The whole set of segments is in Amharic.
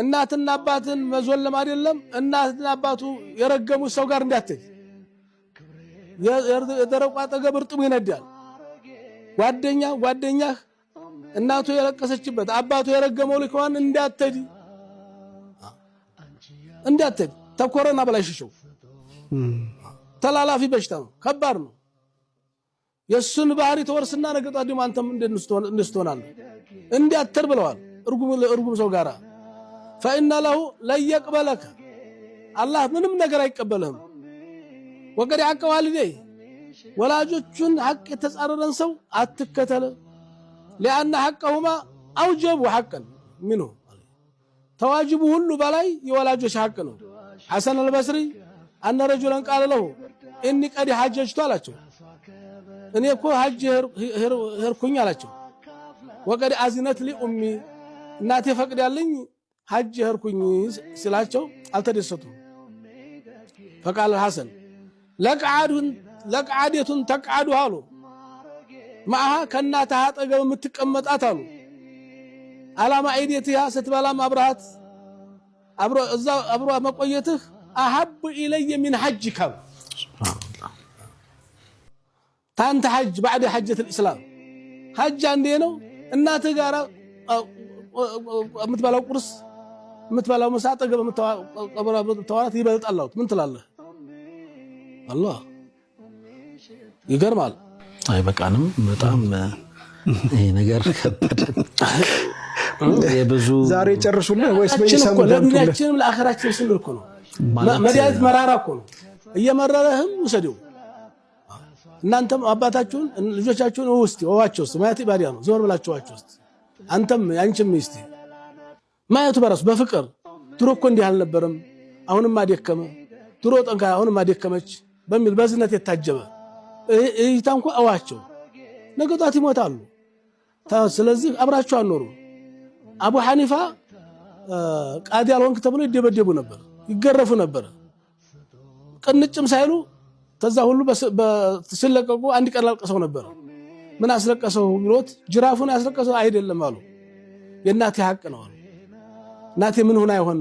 እናትና አባትን መዞለም አይደለም እናትና አባቱ የረገሙ ሰው ጋር እንዳትሄድ የደረቁ አጠገብ እርጥቡ ይነዳል ጓደኛህ እናቱ የለቀሰችበት አባቱ የረገመው ልከዋን እንዳትሄድ ተኮረና በላይ ሽሽው ተላላፊ በሽታ ነው ከባድ ነው የሱን ባህሪ ተወርስና ነገጣ ደግሞ አንተም እንደስተሆናል እንዳትር ብለዋል እርጉም ሰው ጋራ فإن له لا يقبلك الله ምንም ነገር አይቀበልህም ወቀድ ያቀዋልዴ ወላጆቹን ሐቅ የተጻረረን ሰው አትከተለ لأن حقهما أوجب حقا منه تواجب ሁሉ በላይ የወላጆች ሐቅ ነው حسن البصري أن رجلا قال له إني قد حججت አላቸው እኔ እኮ ሐጅ ሄርኩኝ አላቸው ወቀድ አዝነት لي أمي እናቴ ፈቅዳለኝ حج هركني سلاچو التدسطو فقال الحسن لك عادة تقعد حالو معها كناتها አጠገብ የምትቀመጣት አሉ አላማ አይዲቲያ ስትበላም አብራሃት አብሮ መቆየትህ احب الي من حجك سبحان الله ታንተ حج بعد حجة الاسلام حج አንዴ ነው እናትህ ጋራ የምትበላው ቁርስ ምትበላው መሳጠ ገበ ተዋራት ይበልጣል ምን ትላለህ አላህ ይገርማል አይበቃንም በጣም ይሄ ነገር ከበደ የብዙ ዛሬ ጨርሱና ወይስ በየሳምንቱ ለዱንያችንም ለአኺራችን ስንል እኮ ነው መዲያት መራራ እኮ ነው እየመረረህም ወሰደው እናንተም አባታችሁን ልጆቻችሁን ውስጥ ወዋቸውስ ማያት ባዲያ ነው ዞር ብላችኋቸው ውስጥ አንተም ያንቺም እስቲ ማየቱ በራሱ በፍቅር ድሮ እኮ እንዲህ አልነበረም አሁንም ማደከመ ድሮ ጠንካ አሁንም ማደከመች በሚል በዝነት የታጀበ እይታንኩ አዋቸው ነገጣት ይሞታሉ ስለዚህ አብራቸው አኖሩ አቡ ሐኒፋ ቃዲ አልሆንክ ተብሎ ይደበደቡ ነበር ይገረፉ ነበር ቅንጭም ሳይሉ ተዛ ሁሉ በተሰለቀቁ አንድ ቀን አልቀሰው ነበር ምን አስለቀሰው ብሎት ጅራፉን ያስለቀሰው አይደለም አሉ የናቴ ሐቅ ነው አሉ ናቴ ምን ሆነ አይሆን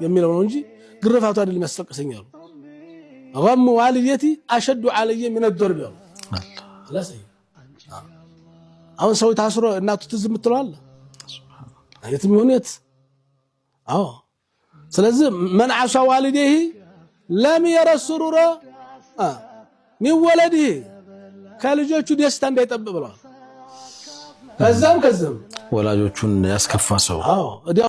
የሚለው ነው እንጂ ግርፋቱ አይደለም ያስለቀሰኛሉ غم والدتي اشد علي من الضرب لا سي አሁን ሰው ታስሮ እናቱ ትዝም ትሏል ሱብሃንአላህ አይተም ይሁንት ስለዚህ من عصى والديه لم ير السرور من ولده ከልጆቹ ደስታ እንዳይጠብቅ ብሏል ከዛም ወላጆቹን ያስከፋ ሰው